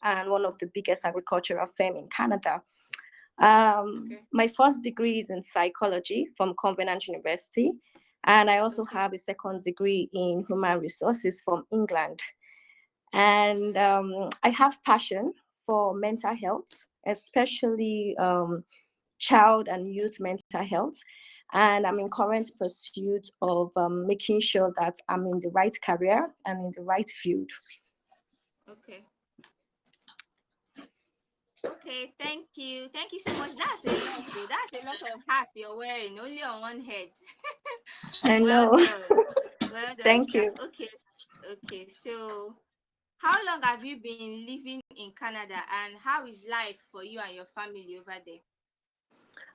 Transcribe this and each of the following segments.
and one of the biggest agricultural firm in Canada. Okay. My first degree is in psychology from Covenant University, and I also Okay. have a second degree in human resources from England. And I have passion for mental health, especially child and youth mental health. And I'm in current pursuit of making sure that I'm in the right career and in the right field. Okay. Okay, thank you so much. That's a lot though. That's a lot of hat you're wearing only on one head. I Well know. done. Well done, Thank Sha. you. Okay. Okay. So how long have you been living in Canada and how is life for you and your family over there?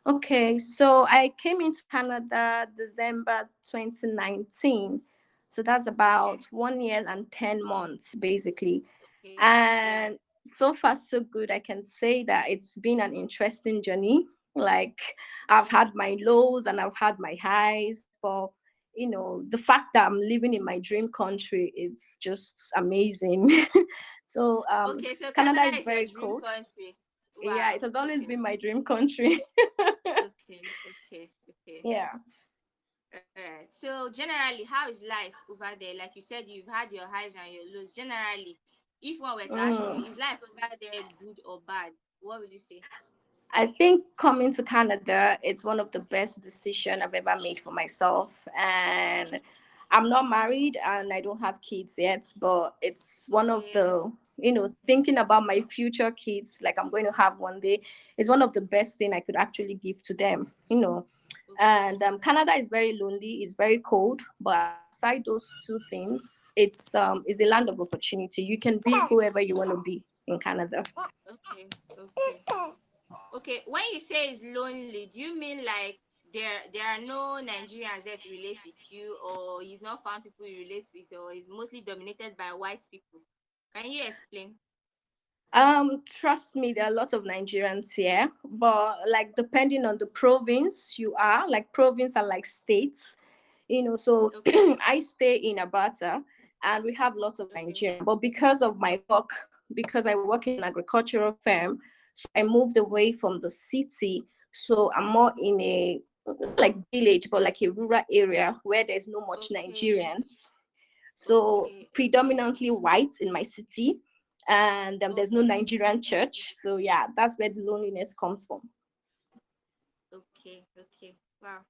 Okay, so I came into Canada December 2019. So that's Okay. about 1 year and 10 months, basically. Okay. Yeah. And so far, so good. I can say that it's been an interesting journey. Like, I've Okay. had my lows and I've had my highs. For, the fact that I'm living in my dream country is just amazing. So, Okay, so Canada Canada is is your very dream cold. country. Yeah, Wow. it has always Okay. been my dream country. Okay. Okay. Okay. Yeah. All right. So generally, how is life over there? Like you said, you've had your highs and your lows. Generally, if one were to ask you, Mm. is life over there good or bad? What would you say? I think coming to Canada, it's one of the best decisions I've ever made for myself. And I'm not married and I don't have kids yet, but it's one of Okay. the, thinking about my future kids, like I'm going to have one day, is one of the best thing I could actually give to them. Okay. And Canada is very lonely, it's very cold, but aside those two things, it's a land of opportunity. You can be whoever you want to be in Canada. Okay. Okay. Okay. When you say it's lonely, do you mean like there are no Nigerians there to relate with you, or you've not found people you relate with, or it's mostly dominated by white people? Can you explain? Trust me, there are a lot of Nigerians here, but like depending on the province you are, like province are like states. So Okay. I stay in Abata and we have lots of Okay. Nigerian, but because of my work, because I work in an agricultural firm, so I moved away from the city. So I'm more in a not like village, but like a rural area where there's no much Okay. Nigerians. So Okay. Okay. predominantly white in my city, and there's no Okay. Nigerian church. So yeah, that's where the loneliness comes from. Okay. Okay. Wow.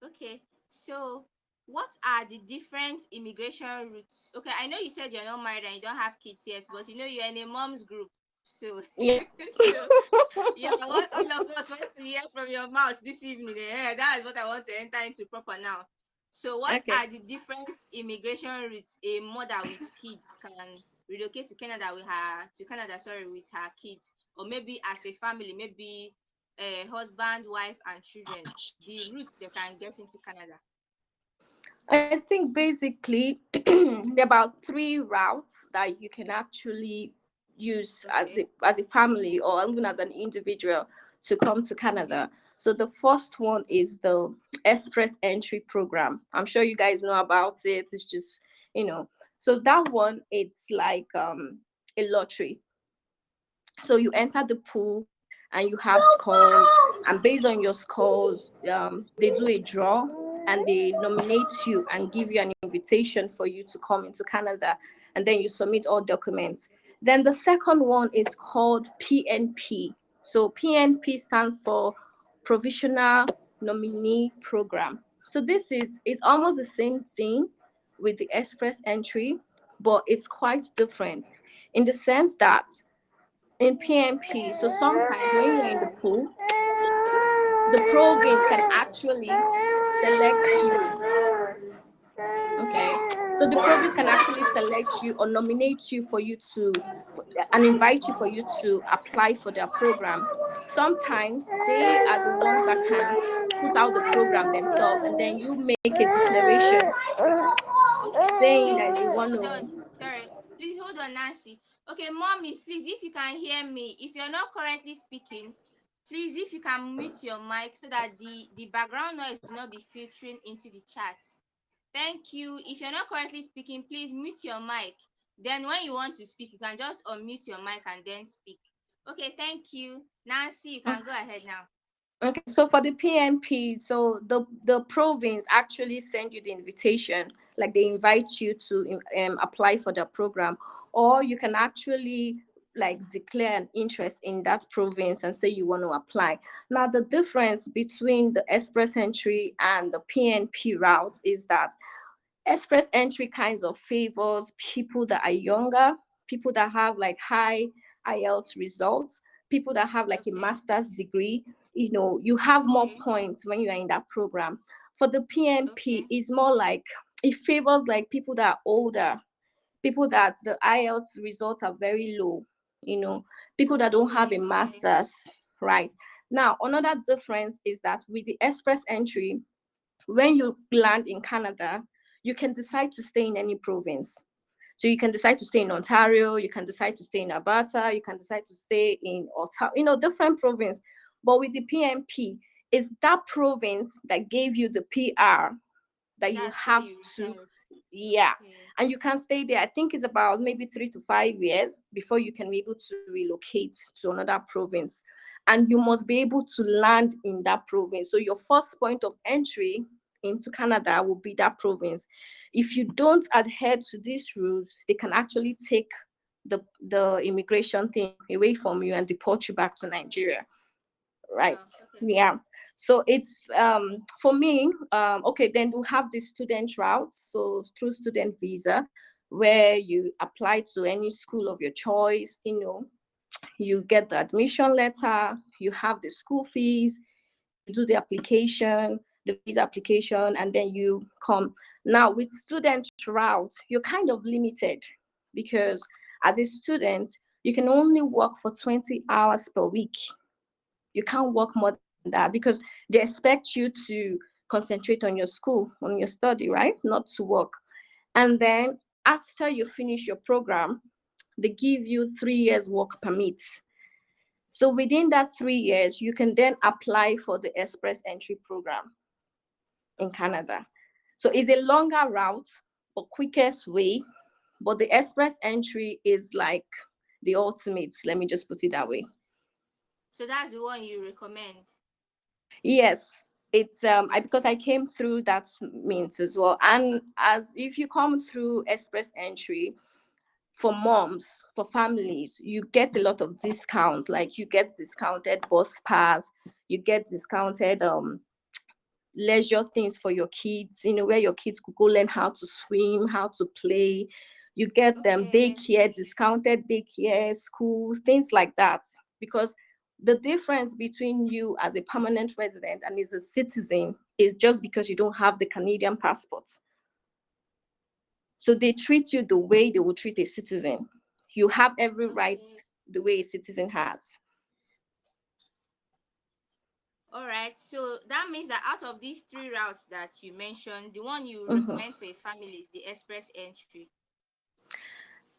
Okay. So, what are the different immigration routes? Okay, I know you said you're not married and you don't have kids yet, but you're in a mom's group. So, Yeah. so yeah, what all of us want to hear from your mouth this evening. That is what I want to enter into proper now. So, what Okay. are the different immigration routes a mother with kids can relocate to Canada, sorry, with her kids, or maybe as a family, maybe a husband, wife, and children, the route they can get into Canada. I think basically there are about three routes that you can actually use as Okay, a family or even as an individual to come to okay, Canada. So the first one okay, is the Express Entry Program. I'm sure you guys know about it. It's just, you know, so that one it's like a lottery. So you enter the pool and you have scores, and based on your scores, they do a draw and they nominate you and give you an invitation for you to come into Canada, and then you submit all documents. Then the second one is called PNP. So PNP stands for Provisional Nominee Program. So this is it's almost the same thing with the express entry, but it's quite different in the sense that in PMP. So sometimes when you're in the pool, the province can actually select you. Okay. So the province can actually select you or nominate you and invite you for you to apply for their program. Sometimes they are the ones that can put out the program themselves, and then you make a declaration okay. saying Please, that please you want hold to. on. Sorry, please hold on, Nancy. Okay, mommies, please, if you can hear me, if you're not currently speaking, please, if you can mute your mic so that the background noise will not be filtering into the chat. Thank you. If you're not currently speaking, please mute your mic. Then when you want to speak, you can just unmute your mic and then speak. Okay, thank you. Nancy, you can go ahead now. Okay, so for the PMP, so the province actually send you the invitation, like they invite you to apply for the program, or you can actually like declare an interest in that province and say you want to apply. Now, the difference between the express entry and the PNP route is that express entry kinds of favors people that are younger, people that have like high IELTS results, people that have like a Okay, master's degree. You have more okay, points when you are in that program. For the PMP, okay, it's more like it favors like people that are older, people that the IELTS results are very low, people that don't have a okay, okay, master's, right? Now, another difference is that with the express entry, when you land in Canada, you can decide to stay in any province. So you can decide to stay in Ontario, you can decide to stay in Alberta, you can decide to stay in Ottawa, different province. But with the PMP, it's that province that gave you the PR that you that's where have you to, reside. yeah. Okay, And you can stay there. I think it's about maybe 3 to 5 years before you can be able to relocate to another province. And you must be able to land in that province. So your first point of entry into Canada will be that province. If you don't adhere to these rules, they can actually take the immigration thing away from you and deport you back to Nigeria. Right. wow, okay, Yeah. So it's for me, okay, then we have the student route. So through student visa, where you apply to any school of your choice, you get the admission letter, you have the school fees, you do the application, the visa application, and then you come. Now with student route, you're kind of limited because as a student, you can only work for 20 hours per week. You can't work more than that because they expect you to concentrate on your school, on your study, right? Not to work. And then after you finish your program, they give you 3 years work permits. So within that 3 years, you can then apply for the express entry program in Canada. So it's a longer route, but quickest way. But the express entry is like the ultimate. Let me just put it that way. so that's the one you recommend. Yes, it's I because I came through that means as well. And as if you come through express entry for moms, for families, you get a lot of discounts. Like you get discounted bus pass, you get discounted leisure things for your kids, where your kids could go learn how to swim, how to play. You get them Okay, daycare, discounted daycare, schools, things like that. Because the difference between you as a permanent resident and as a citizen is just because you don't have the Canadian passport. So they treat you the way they would treat a citizen. You have every right okay. the way a citizen has. All right. So that means that out of these three routes that you mentioned, the one you Mhm. recommend for a family is the express entry.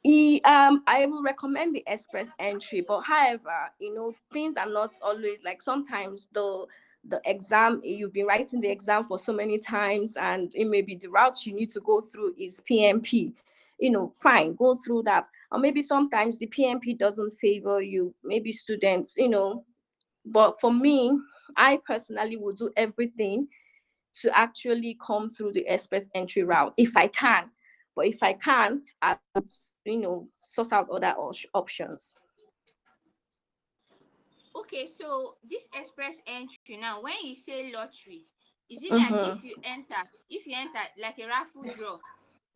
I will recommend the express entry, but however, things are not always like sometimes the exam you've been writing the exam for so many times, and it may be the route you need to go through is PMP. Fine, go through that. Or maybe sometimes the PMP doesn't favor you, maybe students, but for me, I personally will do everything to actually come through the express entry route if I can. But if I can't, I would, source out other options. Okay, so this express entry now, when you say lottery, is it like Mm-hmm. if you enter like a raffle draw?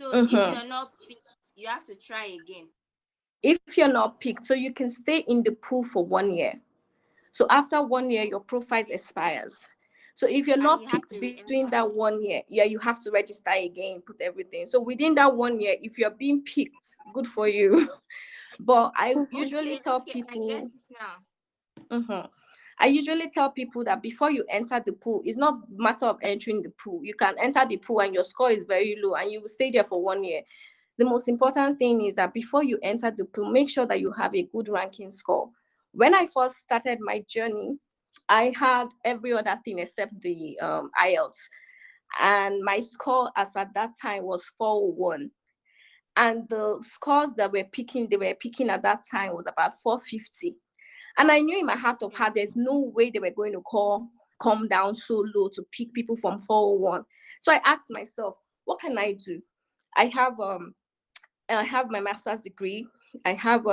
So if Mm-hmm. you're not picked, you have to try again. If you're not picked, so you can stay in the pool for 1 year. So after 1 year, your profile Okay, expires. So if you're and you not have picked to between re-enter. that 1 year, yeah, you have to register again, put everything. So within that 1 year, if you're being picked, good for you. But I usually Okay, tell okay, I get people, it now. mhm. I usually tell people that before you enter the pool, it's not matter of entering the pool. You can enter the pool and your score is very low and you will stay there for 1 year. The most important thing is that before you enter the pool, make sure that you have a good ranking score. When I first started my journey, I had every other thing except the IELTS, and my score as at that time was 401. and the scores that they were picking at that time was about 450. And I knew in my heart of Okay. heart, there's no way they were going to come down so low to pick people from 401. So I asked myself, what can I do? I have I have my master's degree. I have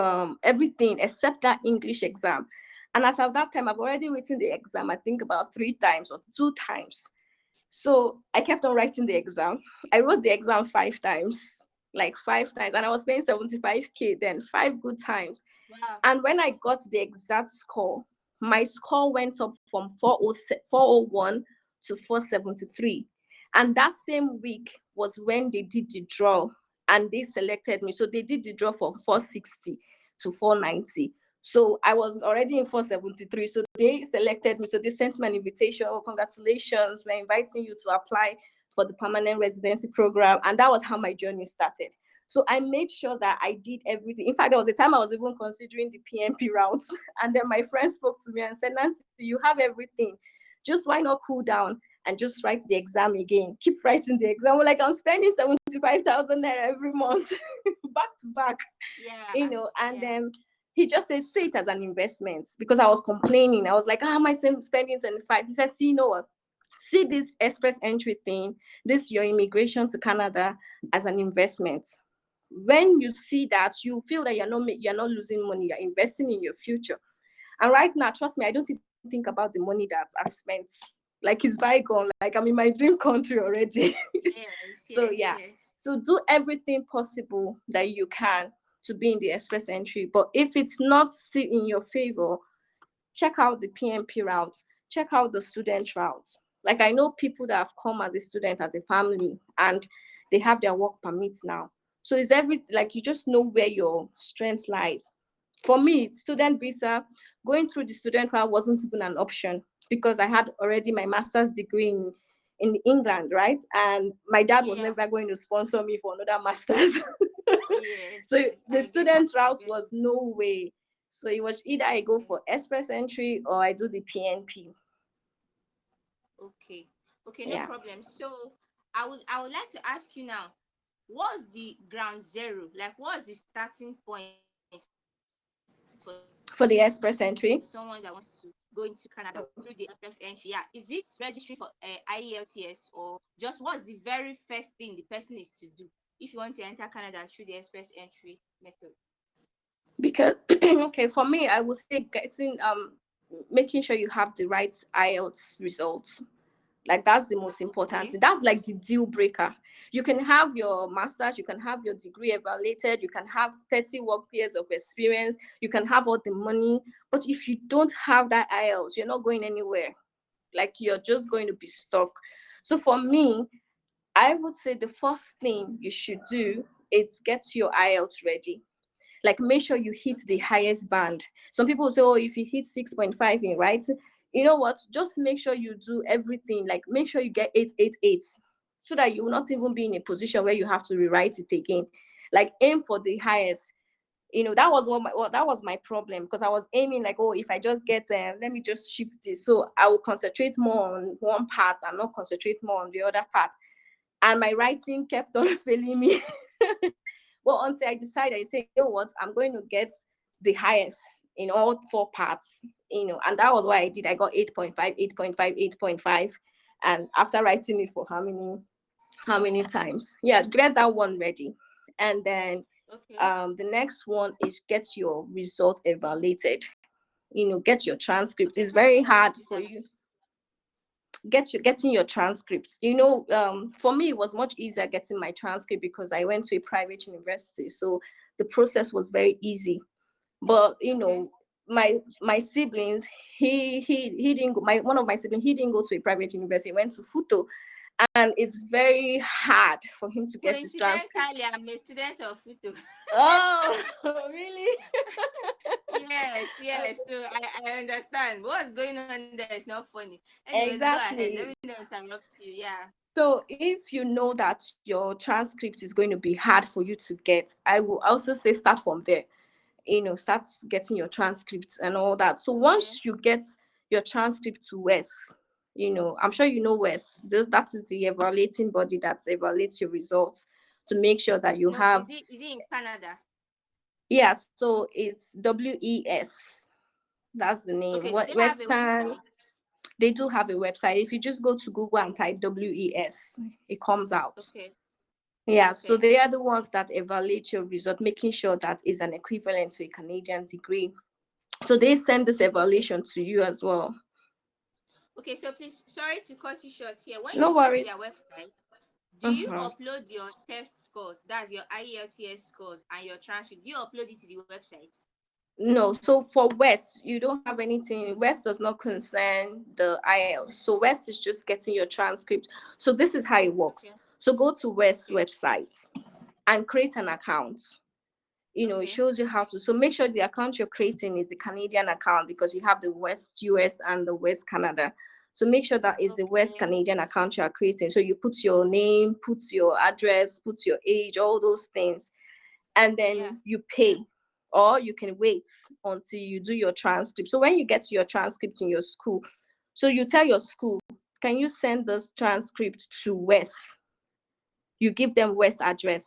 everything except that English exam. And as of that time, I've already written the exam, I think about 3 times or 2 times. So I kept on writing the exam. I wrote the exam 5 times, like 5 times, and I was paying 75K then, 5 good times. Wow. And when I got the exact score, my score went up from 401 to 473. And that same week was when they did the draw and they selected me. So they did the draw from 460 to 490. So I was already in 473. So they selected me. So they sent me an invitation. Oh, congratulations. We're inviting you to apply for the permanent residency program. And that was how my journey started. So I made sure that I did everything. In fact, there was a time I was even considering the PMP routes. And then my friend spoke to me and said, Nancy, you have everything. Just why not cool down and just write the exam again? Keep writing the exam. Like, I'm spending 75,000 naira every month back to back, Yeah. and Yeah. then he just says, see it as an investment, because I was complaining. I was like, how am I spending 25? He said, see, you know what? See this express entry thing, this your immigration to Canada, as an investment. When you see that, you feel that you're not losing money, you're investing in your future. And right now, trust me, I don't even think about the money that I've spent. Like, it's bygone, like I'm in my dream country already. Yes. So Yes. yeah, Yes. so do everything possible that you can to be in the express entry. But if it's not still in your favor, check out the PMP route, check out the student route. Like, I know people that have come as a student, as a family, and they have their work permits now. So it's like, you just know where your strength lies. For me, student visa, going through the student route wasn't even an option, because I had already my master's degree in England, right? And my dad was Yeah. never going to sponsor me for another master's. Yes. So Yes. the I get it. student I route get was it. no way. So it was either I go Okay. for express entry or I do the PNP. Okay. Okay. No Yeah. problem. So I would like to ask you now, what's the ground zero? Like, what's the starting point for someone that wants to go into For the Canada express through the entry. express entry? Yeah. Is it registering for IELTS, or just what's the very first thing the person is to do if you want to enter Canada through the express entry method? Because okay, for me, I would say getting making sure you have the right IELTS results. Like, that's the most important Okay. thing. That's like the deal breaker. You can have your master's, you can have your degree evaluated, you can have 30 work years of experience, you can have all the money, but if you don't have that IELTS, you're not going anywhere. Like, you're just going to be stuck. So for me, I would say the first thing you should do is get your IELTS ready. Like, make sure you hit the Okay. highest band. Some people say, oh, if you hit 6.5 in, right? You know what? Just make sure you do everything. Like, make sure you get 888, so that you will not even be in a position where you have to rewrite it again. Like, aim for the highest. That was that was my problem, because I was aiming like, oh, if I just get let me just shift this, so I will concentrate more on one part and not concentrate more on the other part. And my writing kept on failing me. Well, until I decided, I say, you know what, I'm going to get the highest in all 4 parts, and that was what I did. I got 8.5, 8.5, 8.5. And after writing it for how many times? Yeah, get that one ready. And then Okay. the next one is get your result evaluated. Get your transcript. Okay. It's How do very I hard do for that? you getting your transcripts. For me, it was much easier getting my transcript because I went to a private university, so the process was very easy. But Okay. my siblings, he didn't go. My One of my siblings, he didn't go to a private university. He went to Futo, and it's very hard for him to get his Coincidentally, transcripts. I'm a student of Futo. Oh, really? Yes, yes. So I understand. What's going on there is not funny. Anyways, go ahead. Let me Exactly. not interrupt you. Yeah. So if you know that your transcript is going to be hard for you to get, I will also say start from there. Start getting your transcripts and all that. So Okay. once you get your transcript to Wes, I'm sure you know Wes. That is the evaluating body that evaluates your results. to make sure that you No, have. is it in Canada? Yeah, so it's WES. That's the name. Okay, do What they have a Western? website? They do have a website. If you just go to Google and type WES, it comes out. Okay, Yeah, so okay, they are the ones that evaluate your result, making sure that is an equivalent to a Canadian degree. So they send this okay. evaluation to you as well. Okay, so please, sorry to cut you short here. When you No go to their worries. website, do you Mhm. upload your test scores? That's your IELTS scores and your transcript. Do you upload it to the website? No, so for West, you don't have anything. West does not concern the IELTS. So West is just getting your transcript. So this is how it Okay, works. So go to West's okay, website and create an account. It okay, shows you how to. So make sure the account you're creating is the Canadian account, because you have the West US and the West Canada. So make sure that is the West okay. Canadian account you are creating. So you put your name, put your address, put your age, all those things, and Yeah, then you pay. Or you can wait until you do your transcript. So when you get to your transcript in your school, so you tell your school, can you send this transcript to West? You give them West address.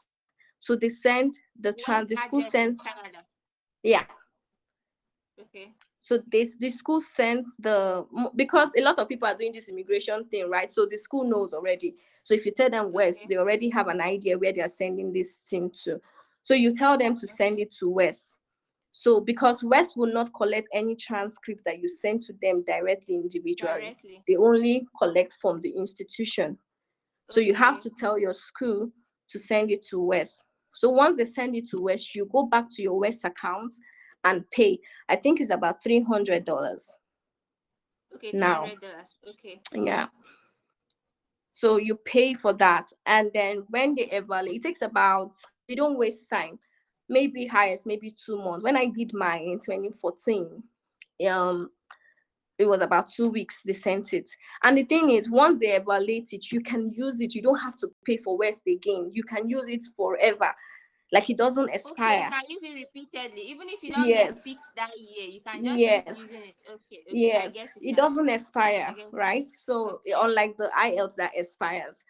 So they send the West school address sends. in Canada. Yeah. Okay, So the school sends because a lot of people are doing this immigration thing, right? So the school knows already. So if you tell them West, okay, they already have an idea where they are sending this thing to. So you tell them to send okay. it to West. So because West will not collect any transcript that you send to them directly individually, Directly. they only collect from the institution. So you have Okay, to tell your school to send it to West. So once they send it to West, you go back to your West account and pay. I think it's about $300 okay, three now. hundred dollars. Okay, Yeah. So you pay for that. And then when they evaluate, it takes about, they don't waste time. Maybe highest, maybe 2 months. When I did mine in 2014, um, it was about 2 weeks they sent it. And the thing is, once they evaluate it, you can use it. You don't have to pay for West again. You can use it forever. Like it doesn't okay. You expire. can use it repeatedly, even if you don't get Yes. picked that year. You can just keep Yes. using it. Okay, okay. I get Yes. it It now. doesn't I expire, get it. right? So Okay, unlike the IELTS that expires.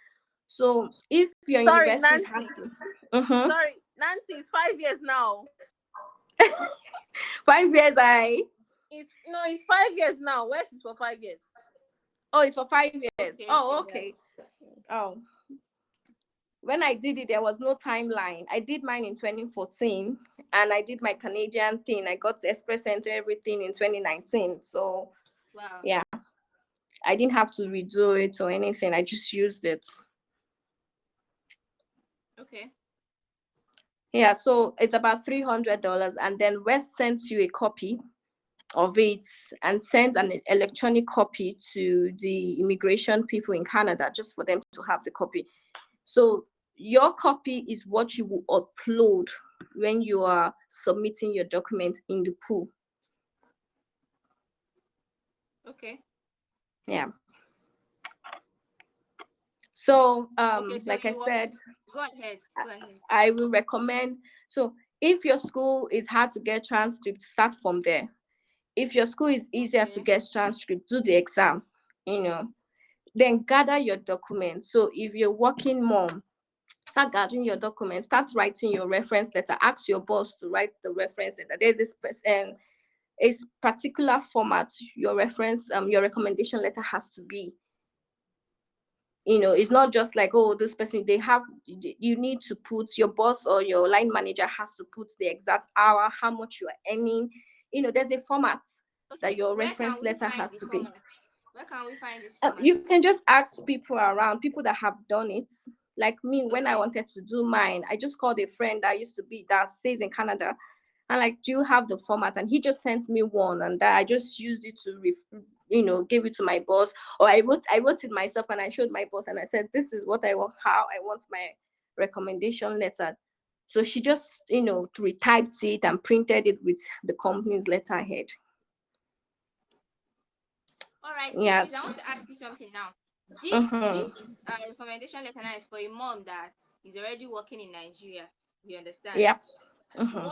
So if your Sorry, universities have Nancy. to, mm-hmm. Sorry, Nancy. It's 5 years now. 5 years, I. It's 5 years now. West is for 5 years. Oh, it's for 5 years. okay, Oh, Yeah. okay. Oh, when I did it, there was no timeline. I did mine in 2014, and I did my Canadian thing. I got the Express Entry everything in 2019. So wow. yeah, I didn't have to redo it or anything. I just used it. Okay, Yeah, so it's about $300, and then West sends you a copy of it and sends an electronic copy to the immigration people in Canada just for them to have the copy. So your copy is what you will upload when you are submitting your document in the pool. okay, Yeah. So okay. So like I you will said, go ahead. Go ahead. I will recommend. So if your school is hard to get transcript, start from there. If your school is easier to Okay, get transcript, do the exam. You know, then gather your documents. So if you're working mom, start gathering your documents, start writing your reference letter, ask your boss to write the reference letter. There's this a particular format your recommendation letter has to be. It's not just like, oh, this person, you need to put, your boss or your line manager has to put the exact hour, how much you are earning. There's a format that okay. your Where reference can we letter find has the to be. format? Where can we find this format? You can just ask people around, people that have done it. Like me, when I Okay, wanted to do mine, I just called a friend that stays in Canada, and like, do you have the format? And he just sent me one, and that I just used it to give it to my boss. Or I wrote it myself, and I showed my boss, and I said, this is what I want, how I want my recommendation letter. So she just retyped it and printed it with the company's letterhead. all right. So Yeah. please, I want to ask you something now. Mm-hmm. This recommendation letter now is for a mom that is already working in Nigeria. You understand? Yeah. Mm-hmm.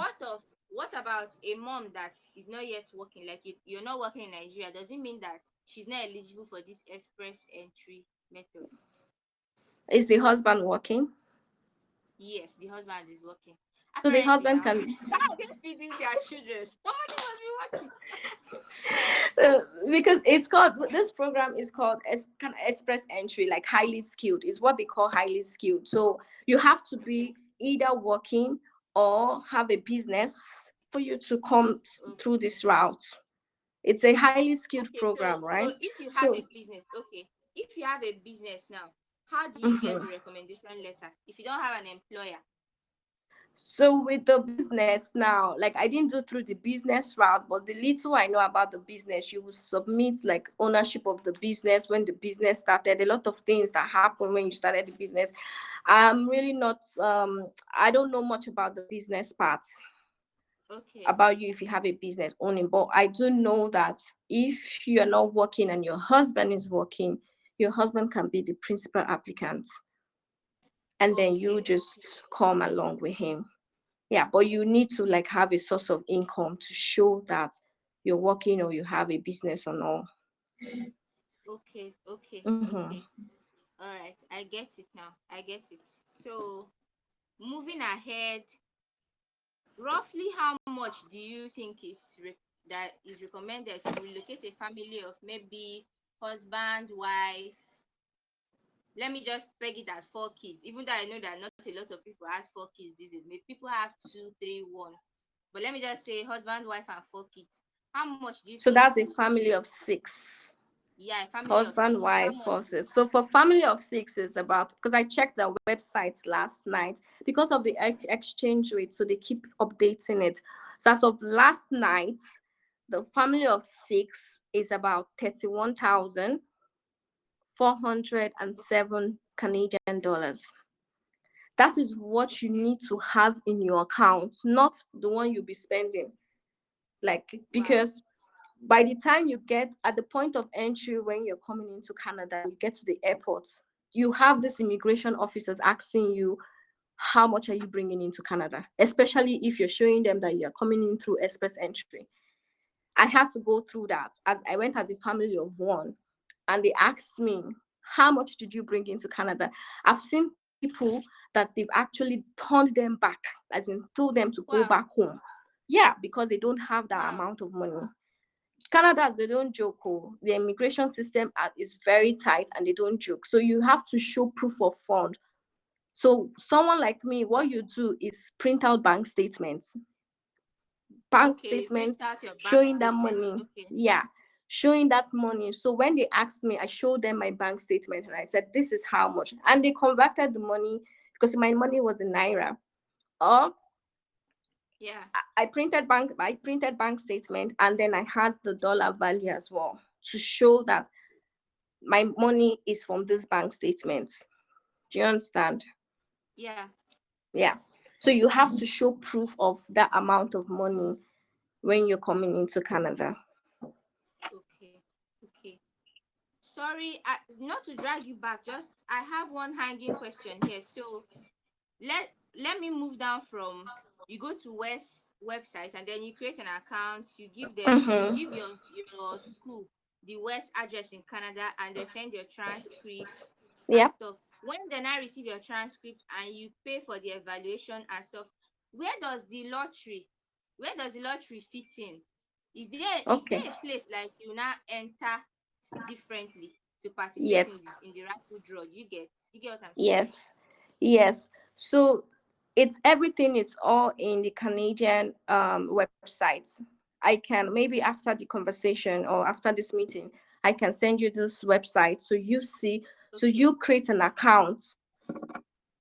What about a mom that is not yet working? Like you're not working in Nigeria. Does it mean that she's not eligible for this express entry method? Is the husband working? Yes, the husband is working. So the Apparently husband now, can how are they feeding their children? Somebody must be working. because it's called, this program is called kind of express entry, like highly skilled is what they call highly skilled. So you have to Okay. be either working or have a business for you to come through Okay. this route. It's a highly skilled Okay. So program, so right? if you have So a business, okay. If you have a business now, how do you get mhm. the recommendation letter if you don't have an employer? So with the business now, like I didn't do through the business route, but the little I know about the business, you will submit like ownership of the business when the business started. A lot of things that happen when you started the business. I'm really not I don't know much about the business parts Okay. about you if you have a business owning, but I do know that if you're not working and your husband is working, your husband can be the principal applicant, and then you Okay. Okay. just come along with him. Yeah, but you need to like have a source of income to show that you're working or you have a business and all. Okay. Okay. Mm-hmm. Okay. All right. I get it now. I get it. So moving ahead, roughly how much do you think that is recommended to relocate a family of maybe husband, wife? Let me just peg it at 4 kids, even though I know that not a lot of people has 4 kids these days. Maybe people have two, three, one. But let me just say husband, wife, and 4 kids. How much do you So think that's a family they, of six. yeah, a family of Husband, six? How wife, much? horses. So for family of six is about, because I checked the websites last night because of the exchange rate, so they keep updating it. So as of last night, the family of six is about 31,407 Canadian dollars. That is what you Okay. need to have in your account, not the one you'll be spending. Like, Wow. because by the time you get at the point of entry when you're coming into Canada and you get to the airport, you have these immigration officers asking you how much are you bringing into Canada, especially if you're showing them that you're coming in through express entry. I had to go through that as I went as a family of one, and they asked me, how much did you bring into Canada? I've seen people that they've actually turned them back, as in told them to go Wow. back home. Yeah, because they don't have that Wow. amount of money. Canada's, they don't joke. Oh. The immigration system is very tight and they don't joke. So you have to show proof of fund. So someone like me, what you do is print out bank Okay. You print statements out your bank showing that statement. money. Okay. Yeah, showing that money. So when they asked me, I showed them my bank statement and I said, this is how much. And they converted the money because my money was in Naira. Or Yeah. I printed bank statement and then I had the dollar value as well to show that my money is from this bank statement. Do you understand? Yeah. Yeah. So you have to show proof of that amount of money when you're coming into Canada. Okay. Okay. Sorry, not to drag you back. Just I have one hanging question here. So let me move down from, you go to West website and then you create an account, you Mm-hmm. give your school the West address in Canada, and they send your transcript and Yeah. stuff. When then I receive your transcript and you pay for the evaluation and stuff, where does the lottery where does the lottery fit in? Is there Okay. a place like you now enter differently to participate Yes. in the raffle draw? Do you get what I'm saying? Yes. Yes. So it's everything, it's all in the Canadian websites. I can maybe after the conversation or after this meeting, I can send you this website so you see, so Okay. you create an account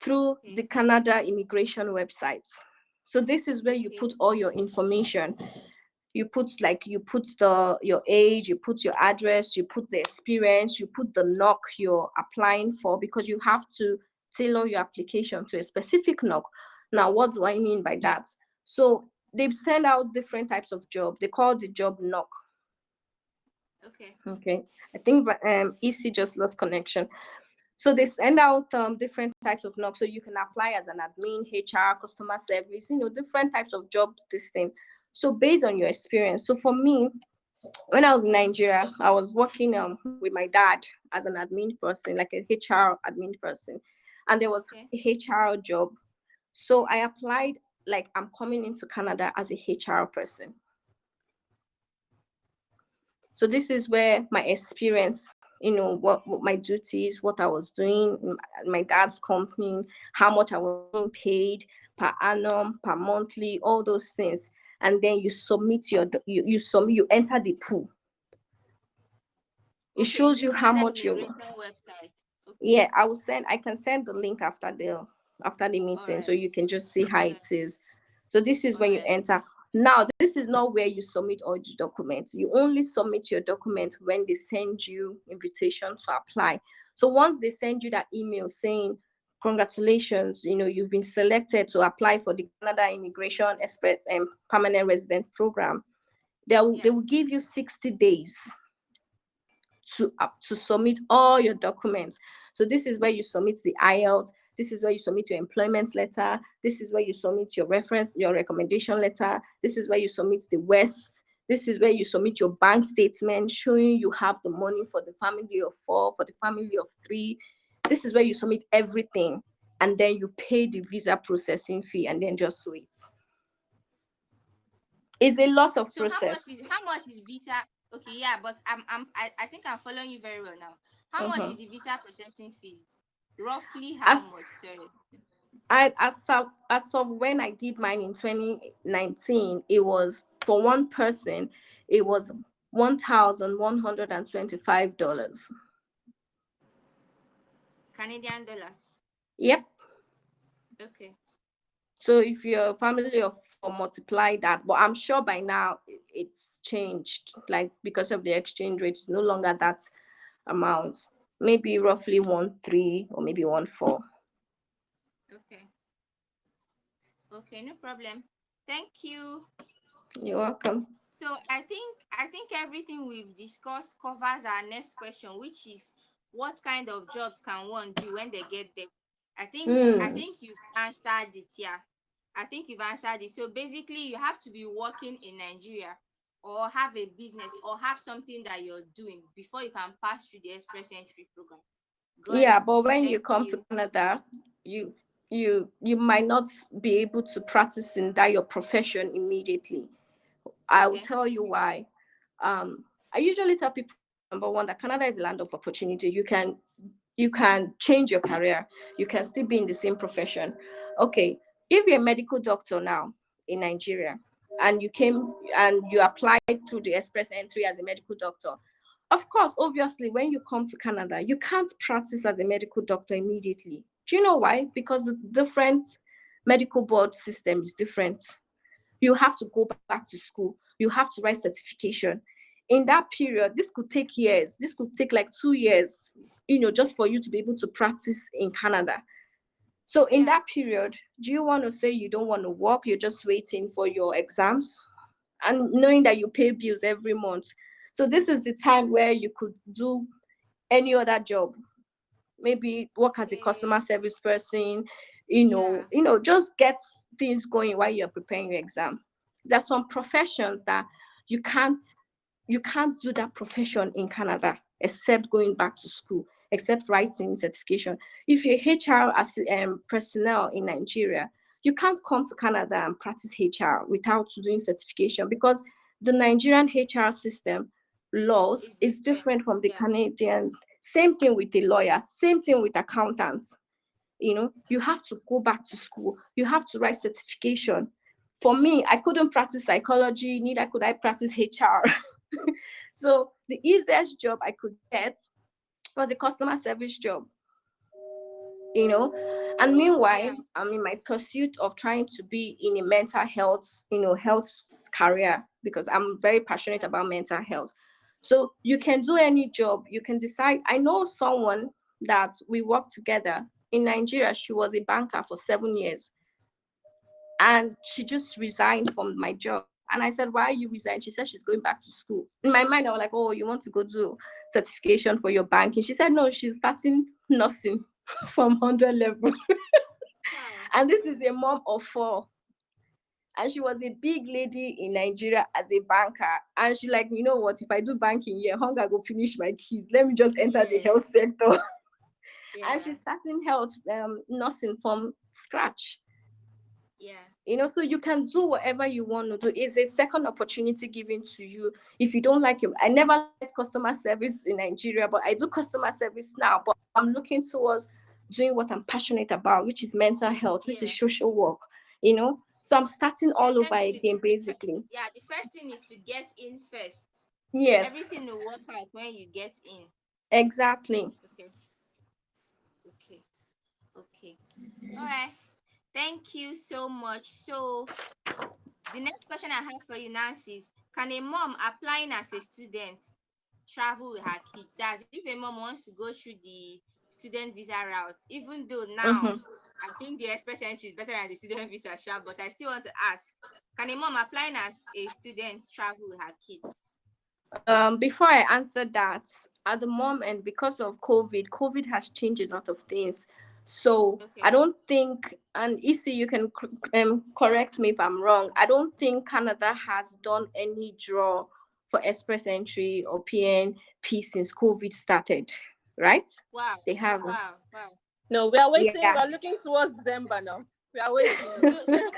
through the Okay. Canada immigration websites. So this is where you Okay. put all your information. You put the your age, you put your address, you put the experience, you put the knock you're applying for, because you have to tailor your application to a specific knock. Now, what do I mean by that? So they send out different types of job. They call the job knock. Okay. Okay. I think EC just lost connection. So they send out different types of knock. So you can apply as an admin, HR, customer service, different types of job, this thing. So based on your experience. So for me, when I was in Nigeria, I was working with my dad as an admin person, like a HR admin person. And there was Okay. a HR job. So I applied like I'm coming into Canada as a HR person. So this is where my experience, what my duties, what I was doing in my dad's company, how much I was being paid per annum, per monthly, all those things. And then you submit you enter the pool. It Okay, is shows it you how Canada much you. Immigration website? Okay. Yeah, I can send the link after the All meeting, so right. you can just see how All it right. is. So this is All when you right. enter. Now, this is not where you submit all the documents. You only submit your documents when they send you invitation to apply. So once they send you that email saying congratulations, you've been selected to apply for the Canada Immigration Expert and Permanent Resident Program, they Yeah. will give you 60 days to submit all your documents. So this is where you submit the IELTS. This is where you submit your employment letter. This is where you submit your recommendation letter. This is where you submit the West. This is where you submit your bank statement showing you have the money for the family of 4, for the family of 3. This is where you submit everything, and then you pay the visa processing fee, and then just wait. It's a lot of So process. how much is visa? Okay, yeah, but I think I'm following you very well now. How much Mhm. is the visa processing fees? Roughly how As much? Sorry. as of when I did mine in 2019, it was for one person, it was $1,125. Canadian dollars. Yep. Okay. So if you're a family of 4, multiply that. But I'm sure by now it's changed, like because of the exchange rate, it's no longer that amount. Maybe roughly 1.3 or maybe 1.4. Okay. Okay, no problem. Thank you. You're welcome. So I think everything we've discussed covers our next question, which is what kind of jobs can one do when they get there? I Hmm. think you've answered it, yeah. I think you've answered it. So basically you have to be working in Nigeria or have a business or have something that you're doing before you can pass through the express entry program. Got Yeah, it. but when you Thank come to you. Canada, you you might not be able to practice in that your profession immediately. I will Okay. tell you why. I usually tell people, number one, that Canada is a land of opportunity. You can change your career. You can still be in the same profession. Okay, if you're a medical doctor now in Nigeria, and you applied through the express entry as a medical doctor, of course, obviously, when you come to Canada, you can't practice as a medical doctor immediately. Do you know why? Because the different medical board system is different. You have to go back to school. You have to write certification. In that period, this could take years. This could take like 2 years, just for you to be able to practice in Canada. So in Yeah. that period, do you want to say you don't want to work? You're just waiting for your exams and knowing that you pay bills every month. So this is the time where you could do any other job, maybe work as a customer Okay. service person, Yeah. just get things going while you're preparing your exam. There's some professions that you can't you can't do that profession in Canada except going back to school, except writing certification. If you're HR as personnel in Nigeria, you can't come to Canada and practice HR without doing certification, because the Nigerian HR system laws It's is different. different from the Yeah. Canadian. Same thing with the lawyer, same thing with accountants. You have to go back to school, you have to write certification. For me, I couldn't practice psychology, neither could I practice HR. So the easiest job I could get was a customer service job, you know. And meanwhile, Yeah. I'm in my pursuit of trying to be in a mental health, health career, because I'm very passionate Yeah. about mental health. So you can do any job, you can decide. I know someone that we worked together in Nigeria. She was a banker for 7 years, and she just resigned from my job. And I said, why you resign? She said she's going back to school. In my mind, I was like, oh, you want to go do certification for your banking? She said, no, she's starting nursing from 100 level. Wow. And this is a mom of 4. And she was a big lady in Nigeria as a banker. And she like, you know what, if I do banking here, hunger go finish my kids. Let me just enter the Yeah. health sector. And Yeah. she's starting health nursing from scratch. Yeah. So you can do whatever you want to do. It's a second opportunity given to you. If you don't like it, I never liked customer service in Nigeria, but I do customer service now. But I'm looking towards doing what I'm passionate about, which is mental health, which is Yeah. social work. So I'm starting So all over essentially, again, basically. yeah, the first thing is to get in first. Yes, Everything will work out when you get in. exactly. Okay. Okay. Okay. All right. Thank you so much. So the next question I have for you, Nancy, is can a mom applying as a student travel with her kids? That's if a mom wants to go through the student visa route, even though now Mm-hmm. I think the express entry is better than the student visa, sha, but I still want to ask, can a mom applying as a student travel with her kids? Before I answer that, at the moment, because of COVID has changed a lot of things. So I Okay. don't think, and EC, you can correct me if I'm wrong. I don't think Canada has done any draw for express entry or PNP since COVID started, right? Wow. They haven't. Wow. Wow. No, we are waiting. Yeah. We are looking towards December now. We are waiting. So Oh.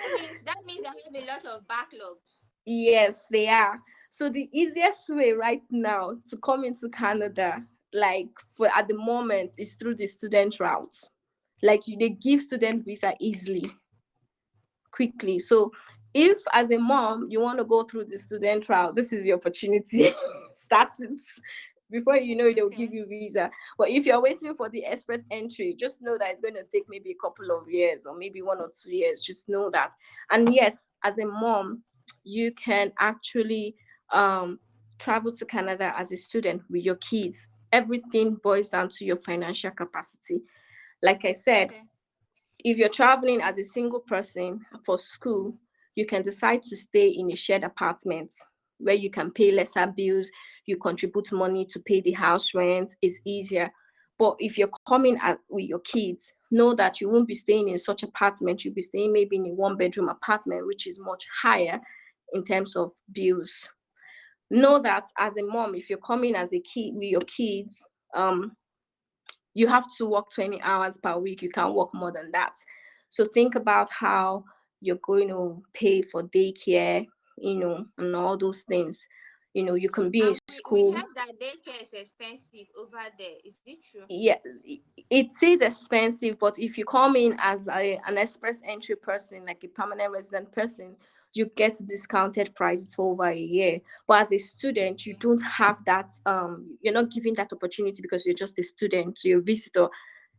that means they have a lot of backlogs. Yes, they are. So the easiest way right now to come into Canada, like for at the moment, is through the student route. Like they give student visa easily, quickly. So if as a mom you want to go through the student route, this is your opportunity. Start it before you know it, they'll give Okay. you visa. But if you're waiting for the express entry, just know that it's going to take maybe a couple of years or maybe 1 or 2 years. Just know that. And yes, as a mom, you can actually travel to Canada as a student with your kids. Everything boils down to your financial capacity. Like I said, Okay. if you're traveling as a single person for school, you can decide to stay in a shared apartment where you can pay lesser bills, you contribute money to pay the house rent, it's easier. But if you're coming with your kids, know that you won't be staying in such apartment, you'll be staying maybe in a one-bedroom apartment, which is much higher in terms of bills. Know that as a mom, if you're coming as a kid with your kids, you have to work 20 hours per week. You can't work more than that. So think about how you're going to pay for daycare, and all those things. You can be in And we school. heard that daycare is expensive over there. Is it true? Yeah, it is expensive, but if you come in as an express entry person, like a permanent resident person, you get discounted prices for over a year. But as a student, you Okay. don't have that. You're not given that opportunity because you're just a student, you're a visitor,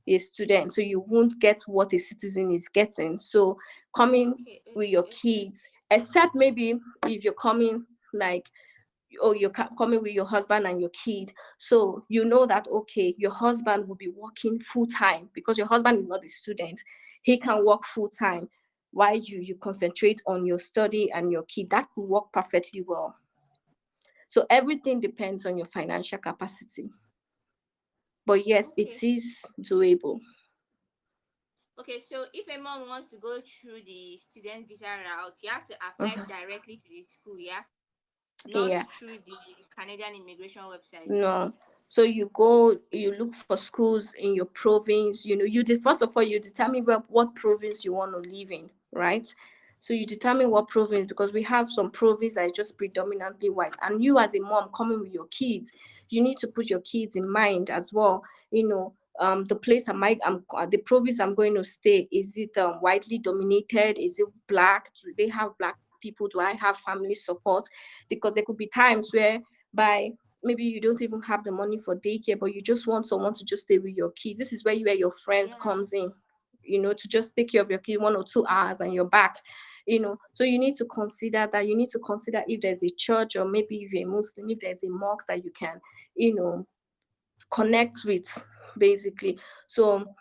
a student, so you won't get what a citizen is getting. So coming Okay. with your Okay. Okay. kids, except maybe if you're coming like, or you're coming with your husband and your kid, so you know that okay, your husband will be working full time because your husband is not a student. He can work full time while you concentrate on your study and your kid. That will work perfectly well. So everything depends on your financial capacity, but yes, it Okay. is doable. Okay. So if a mom wants to go through the student visa route, you have to apply Mhm. directly to the school, yeah, not Yeah. through the Canadian immigration website. No. So you go, you look for schools in your province. You did first of all you determine what province you want to live in, right? So you determine what province, because we have some province that is just predominantly white. And you as a mom coming with your kids, you need to put your kids in mind as well. The place the province I'm going to stay, is it widely dominated? Is it black? Do they have black people? Do I have family support? Because there could be times where by maybe you don't even have the money for daycare, but you just want someone to just stay with your kids. This is where your friends Yeah. comes in, to just take care of your kid 1 or 2 hours and you're back. So you need to consider that. You need to consider if there's a church, or maybe if you're a Muslim, if there's a mosque that you can, you know, connect with, basically. So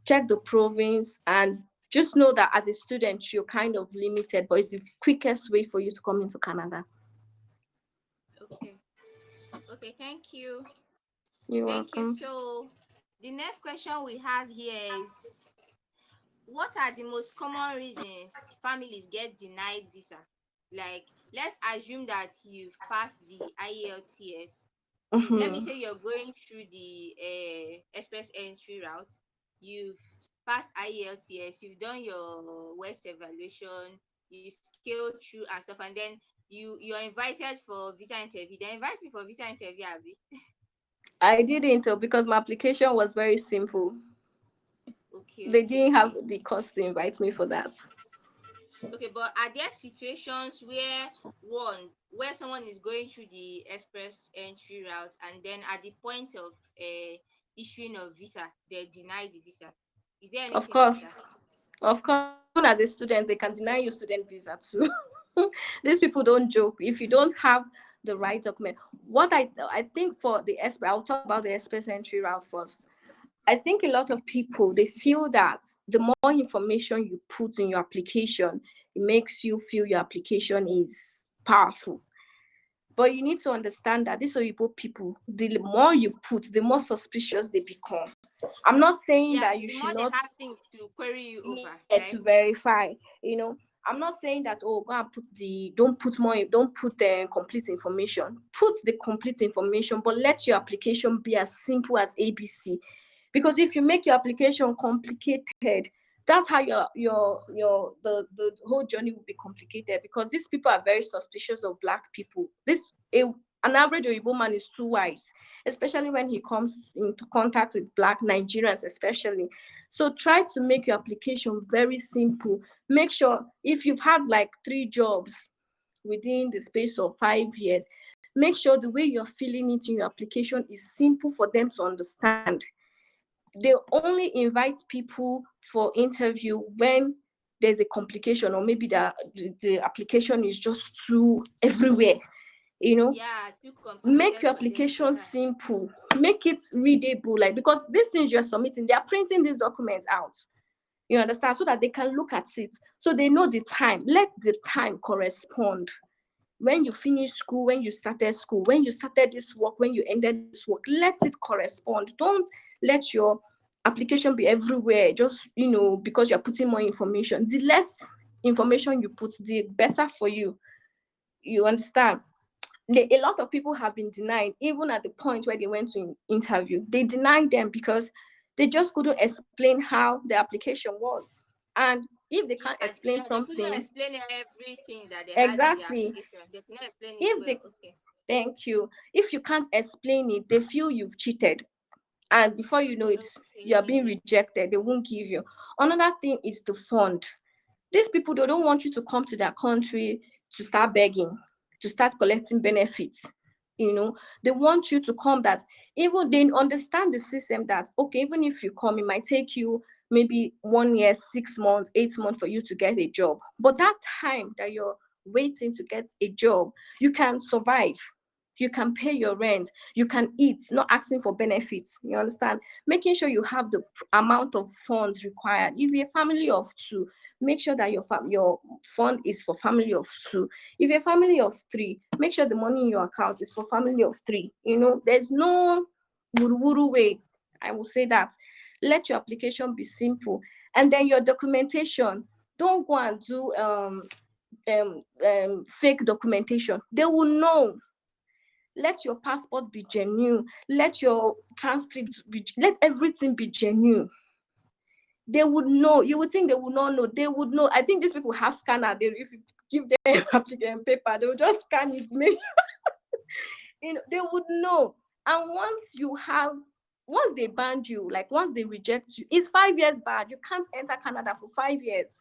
check the province, and just know that as a student you're kind of limited, but it's the quickest way for you to come into Canada. Okay. Okay. Thank you. You're Thank you. welcome. So the next question we have here is, what are the most common reasons families get denied visa? Like, let's assume that you've passed the IELTS. Let me Mm-hmm. say you're going through the express entry route. You've passed IELTS, you've done your West evaluation, you scaled through and stuff, and then you're invited for visa interview. They invite me for visa interview, Abby. I didn't because my application was very simple. Okay, They okay, didn't have okay. the cost to invite me for that. Okay, but are there situations where someone is going through the express entry route, and then at the point of issuing of visa, they deny the visa? Is there Of anything like that? course, of course, even as a student, they can deny you student visa too. These people don't joke. If you don't have the right document, what I think for the express, I'll talk about the express entry route first. I think a lot of people they feel that the more information you put in your application, it makes you feel your application is powerful. But you need to understand that these Oyibo people, the more you put, the more suspicious they become. I'm not saying Yeah, that you the should more they not, have things to query you over, yeah, to right? verify. You know, I'm not saying that, oh, go and put the don't put more, don't put the complete information. Put the complete information, but let your application be as simple as ABC. Because if you make your application complicated, that's how the whole journey will be complicated, because these people are very suspicious of black people. An average Oyibo man is too wise, especially when he comes into contact with black Nigerians, especially. So try to make your application very simple. Make sure if you've had like 3 jobs within the space of 5 years, make sure the way you're filling it in your application is simple for them to understand. They only invite people for interview when there's a complication, or maybe the application is just too everywhere, you know. Yeah, too Make complicated your for them to application handle. simple, make it readable, like, because these things you're submitting, they are printing these documents out, you understand, so that they can look at it, so they know the time. Let the time correspond. When you finish school, when you started school, when you started this work, when you ended this work, let it correspond. Don't let your application be everywhere, just, because you're putting more information. The less information you put, the better for you. You understand? A lot of people have been denied, even at the point where they went to interview. They denied them because they just couldn't explain how the application was. And if they can't explain Yeah, they couldn't something, explain everything that they had in their exactly, application. They couldn't explain it if well. they Okay. thank you, if you can't explain it, they feel you've cheated, and before you know it, you are being Okay. rejected. They won't give you. Another thing is the fund. These people, they don't want you to come to their country to start begging, to start collecting benefits. They want you to come, that even they understand the system, that okay, even if you come, it might take you maybe 1 year, 6 months, 8 months for you to get a job. But that time that you're waiting to get a job, you can survive. You can pay your rent, you can eat, not asking for benefits. You understand? Making sure you have the amount of funds required. If you're a family of two, make sure that your fund is for family of two. If you're a family of three, make sure the money in your account is for family of three. There's no wuru way. I will say that. Let your application be simple, and then your documentation. Don't go and do fake documentation. They will know. Let your passport be genuine. Let your transcript let everything be genuine. They would know. You would think they would not know. They would know. I think these people have scanner. If you give them application paper, they will just scan it. Make they would know. And once they ban you, like once they reject you, it's 5 years ban. You can't enter Canada for 5 years.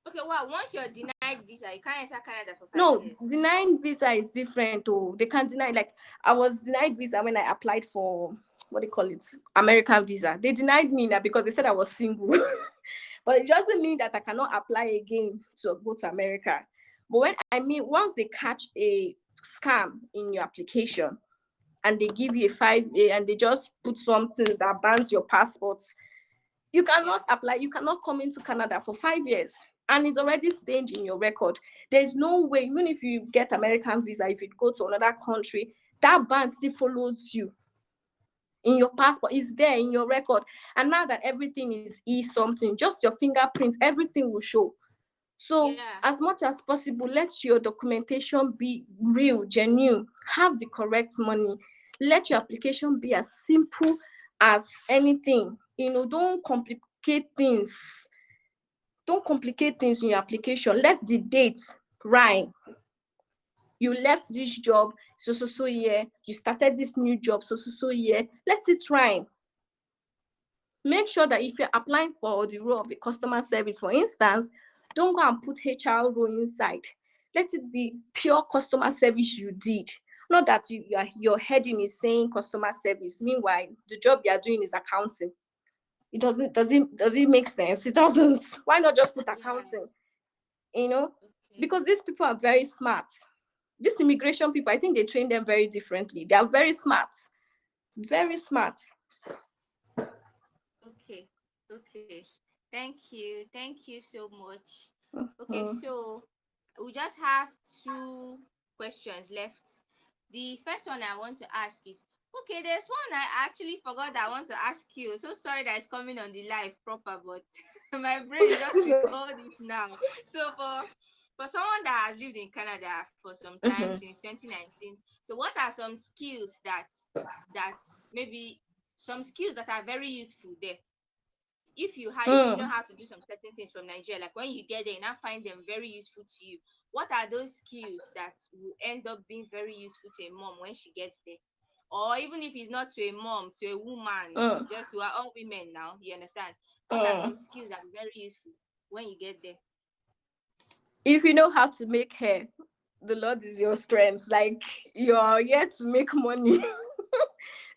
Okay, well, once you're denied visa, you can't enter Canada for five No, years. denying visa is different. Oh, they can deny. Like, I was denied visa when I applied for, what do you call it, American visa. They denied me now because they said I was single. But it doesn't mean that I cannot apply again to go to America. But once they catch a scam in your application, and they give you a 5 year, and they just put something that bans your passports, you Yeah. cannot apply, you cannot come into Canada for 5 years. And it's already stained in your record. There's no way, even if you get American visa, if you go to another country, that ban still follows you in your passport. It's there in your record. And now that everything is something, just your fingerprints, everything will show. So Yeah. as much as possible, let your documentation be real, genuine, have the correct money. Let your application be as simple as anything. Don't complicate complicate things. Don't complicate things in your application. Let the dates rhyme. You left this job so year. You started this new job so year. Let it rhyme. Make sure that if you're applying for the role of a customer service, for instance, don't go and put HR role inside. Let it be pure customer service you did. Not that your heading is saying customer service. Meanwhile, the job you are doing is accounting. It does it make sense? It doesn't. Why not just put Yeah. accounting? You know, Okay. because these people are very smart. These immigration people, I think they train them very differently. They are very smart. Very smart. Okay. Okay. Thank you. Thank you so much. Okay, Mm. so we just have two questions left. The first one I want to ask is, okay, there's one I actually forgot that I want to ask you. So sorry that it's coming on the live proper, but my brain just recalled it now. So for someone that has lived in Canada for some time Mhm. since 2019, so what are some skills that maybe some skills that are very useful there? If you know Mm. how to do some certain things from Nigeria, like when you get there and I find them very useful to you, what are those skills that will end up being very useful to a mom when she gets there? Or even if it's not to a mom, to a woman, Mm. just we are all women now, you understand? What are Mm. some skills that are very useful when you get there? If you know how to make hair, the Lord is your strength. Like, you're here to make money.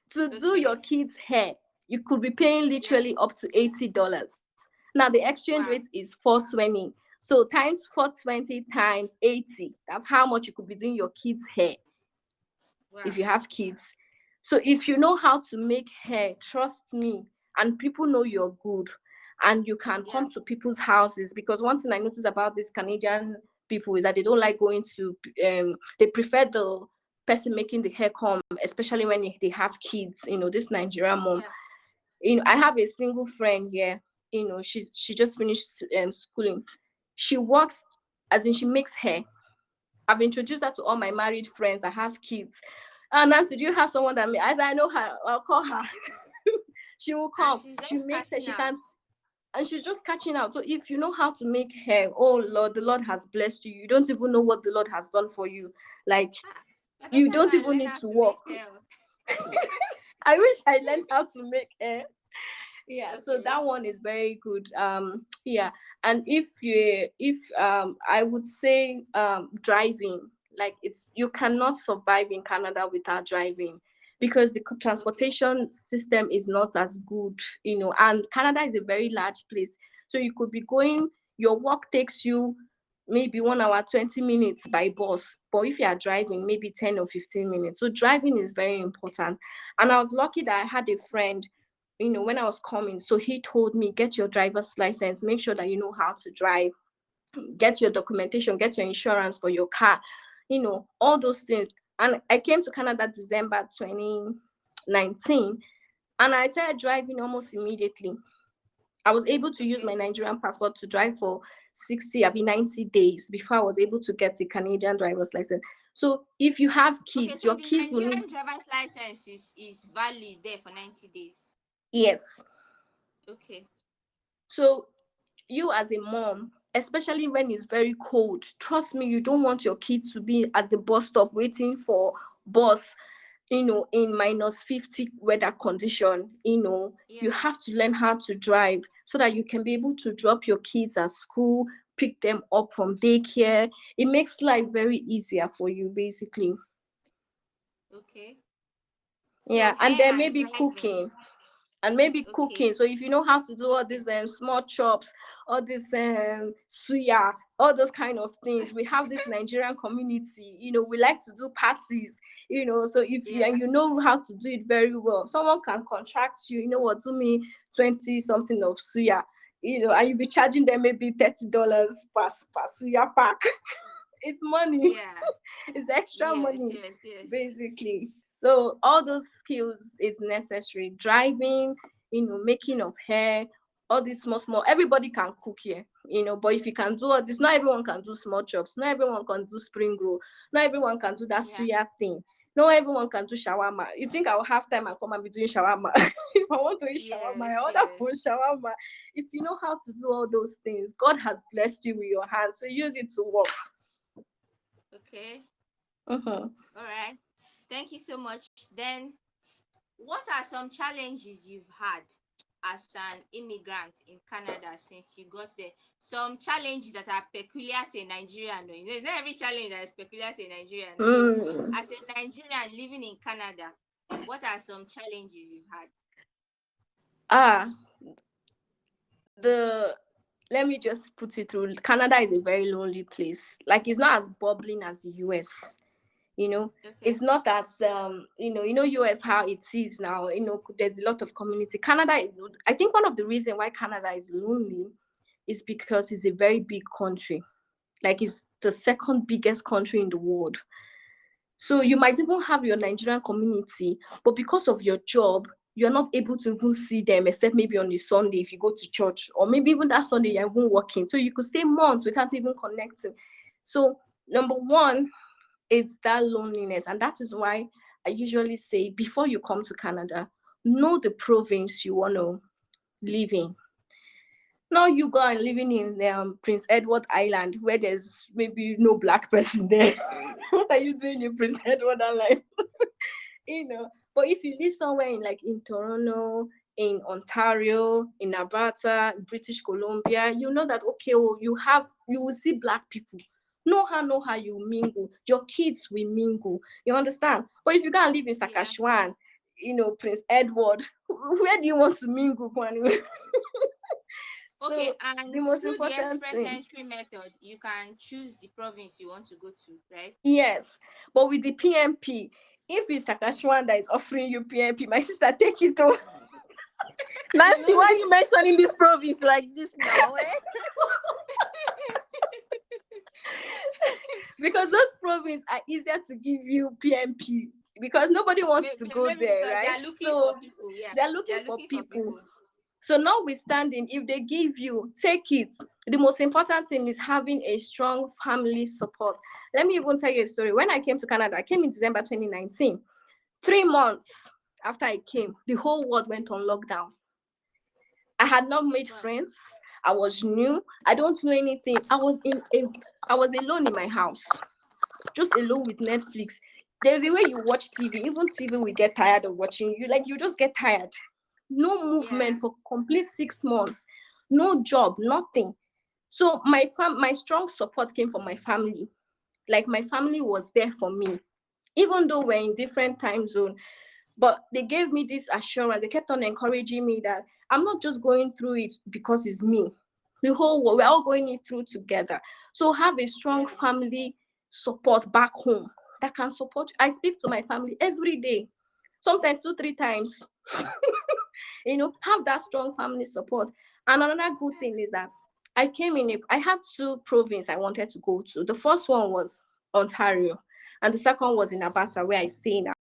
To do your Okay. kids' hair, you could be paying Yeah. literally up to $80. Now the exchange Wow. rate is 420. So times 420 times 80. That's how much you could be doing your kids' hair if Wow. you have kids. So if you know how to make hair, trust me, and people know you're good, and you can Yeah. come to people's houses. Because one thing I notice about these Canadian people is that they don't like going to, they prefer the person making the hair come, especially when they have kids. This Nigerian mom. Yeah. I have a single friend here. She just finished schooling. She works, as in she makes hair. I've introduced her to all my married friends that have kids. Nancy, do you have someone that as I know her, I'll call her. She will And come. she's She just makes her. starting She out. can't, and she's just catching out. So if you know how to make hair, oh Lord, the Lord has blessed you. You don't even know what the Lord has done for you. Like, Ah, I you better go don't and even learn need how to to make work. hair. I wish I learned how to make hair. Yeah, so Okay. that one is very good. Yeah. And if I would say driving, like, it's you cannot survive in Canada without driving, because the Okay. transportation system is not as good. And Canada is a very large place, so you could be going, your work takes you maybe 1 hour 20 minutes by bus, but if you are driving, maybe 10 or 15 minutes. So driving is very important. And I was lucky that I had a friend, when I was coming. So he told me, get your driver's license, make sure that you know how to drive, get your documentation, get your insurance for your car, all those things. And I came to Canada December 2019, and I started driving almost immediately. I was able to use my Okay. Nigerian passport to drive for 60, 90 days before I was able to get the Canadian driver's license. So if you have Okay, kids, so your the kids will need, Nigerian driver's license is valid there for 90 days. yes. Okay. So you as a mom, especially when it's very cold, trust me, you don't want your kids to be at the bus stop waiting for bus, in -50 weather condition. You Yeah. have to learn how to drive so that you can be able to drop your kids at school, pick them up from daycare. It makes life very easier for you, basically. Okay. So Yeah, and hair then and maybe driving. cooking. And maybe Okay. cooking. So if you know how to do all Okay. these small chops, all this suya, all those kind of things. We have this Nigerian community. We like to do parties. So if you Yeah. and you know how to do it very well, someone can contract you. You know what? Do me 20 something of suya. And you'll be charging them maybe $30 per suya pack. It's money. Yeah. It's extra Yes, money, yes, yes. basically. So all those skills is necessary. Driving, making of hair, all these small. Everybody can cook here, but if you can do all this, not everyone can do small chops. Not everyone can do spring roll. Not everyone can do that Yeah. suya thing. Not everyone can do shawarma. You think I will have time and come and be doing shawarma? If I want to eat shawarma, I Yes, order yes. for shawarma. If you know how to do all those things, God has blessed you with your hands, so use it to work. Okay. Mm-hmm. All right. Thank you so much. Then, what are some challenges you've had as an immigrant in Canada since you got there? Some challenges that are peculiar to a Nigerian. No, it's not every challenge that is peculiar to a Nigerian. So, Mm. as a Nigerian living in Canada, what are some challenges you've had? Ah, the let me just put it through. Canada is a very lonely place. Like it's not as bubbling as the US. You know, Okay. it's not as US how it is now. There's a lot of community. Canada, I think one of the reasons why Canada is lonely is because it's a very big country. Like it's the second biggest country in the world. So you might even have your Nigerian community, but because of your job, you're not able to even see them except maybe on a Sunday if you go to church, or maybe even that Sunday you're even working. So you could stay months without even connecting. So number one, it's that loneliness. And that is why I usually say before you come to Canada, know the province you want to live in. Now you go and living in Prince Edward Island where there's maybe no black person there. What are you doing in Prince Edward Island? But if you live somewhere in Toronto, in Ontario, in Alberta, British Columbia, you know that okay, you will see black people. Know how you mingle. Your kids will mingle. You understand? But if you go and live in Yeah. Saskatchewan, Prince Edward, where do you want to mingle, Kwani? Okay, So and the most through the important express thing, entry method, you can choose the province you want to go to, right? yes, but with the PMP, if it's Saskatchewan that is offering you PMP, my sister, take it on. Nancy, why are you mentioning this province like this now? Eh? Because those provinces are easier to give you PMP because nobody wants to go Maybe there, because they right? are looking for So people. Yeah, they're they looking are for looking for people. people. So notwithstanding, if they give you, take it. The most important thing is having a strong family support. Let me even tell you a story. When I came to Canada, I came in December 2019. 3 months after I came, the whole world went on lockdown. I had not made Wow. friends. I was new. I don't know anything. I was alone in my house, just alone with Netflix. There's a way you watch TV. Even TV will get tired of watching you. Like you just get tired. No Yeah. movement for complete 6 months. No job, nothing. So my strong support came from my family. Like my family was there for me, even though we're in different time zone. But they gave me this assurance. They kept on encouraging me that I'm not just going through it because it's me. The whole world, we're all going it through together. So have a strong Yeah. family support back home that can support you. I speak to my family every day, sometimes 2, 3 times. Have that strong family support. And another good thing is that I had two provinces I wanted to go to. The first one was Ontario, and the second was in Alberta, where I stay now.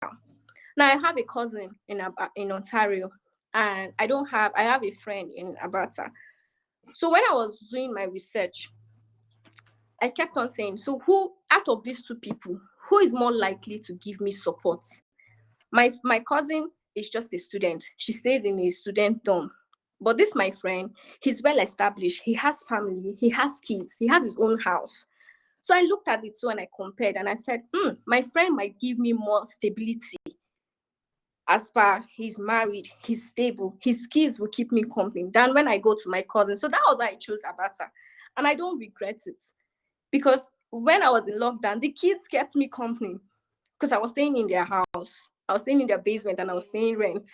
Now I have a cousin in Ontario, and I have a friend in Alberta. So when I was doing my research, I kept on saying, so who out of these two people, who is more likely to give me support? My cousin is just a student. She stays in a student dorm. But this my friend, he's well established. He has family, he has kids, he has his own house. So I looked at the two and I compared and I said, my friend might give me more stability. As far he's married, he's stable, his kids will keep me company than when I go to my cousin. So that was why I chose Abata. And I don't regret it. Because when I was in lockdown, the kids kept me company because I was staying in their house. I was staying in their basement and I was paying rent,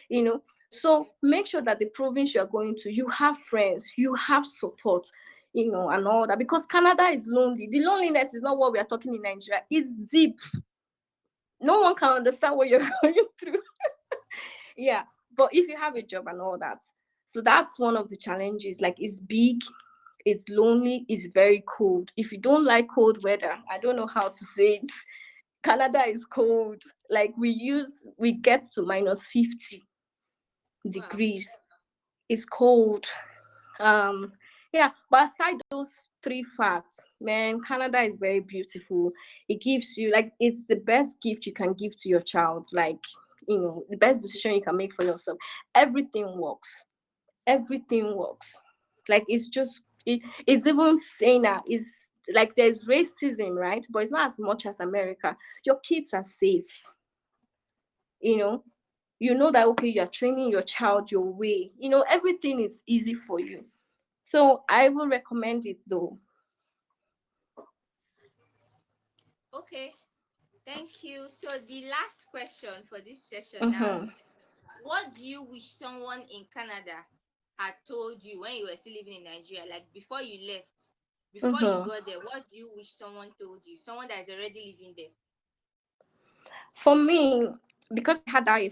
you know. So make sure that the province you're going to, you have friends, you have support, and all that. Because Canada is lonely. The loneliness is not what we are talking in Nigeria. It's deep. No one can understand what you're going through. Yeah. But if you have a job and all that, so that's one of the challenges. Like it's big, it's lonely, it's very cold. If you don't like cold weather, I don't know how to say it. Canada is cold. Like we get to minus 50 Wow. degrees. It's cold. Um, yeah, but aside those three facts. Man, Canada is very beautiful. It gives you, like, it's the best gift you can give to your child. Like, the best decision you can make for yourself. Everything works. Everything works. Like, it's even saner. It's like there's racism, right? But it's not as much as America. Your kids are safe. You know, that, okay, you're training your child your way. Everything is easy for you. So I will recommend it though. Okay, thank you. So the last question for this session now Mm-hmm. is, what do you wish someone in Canada had told you when you were still living in Nigeria, like before you left, before you Mm-hmm. got there? What do you wish someone told you, someone that is already living there? For me, because I had that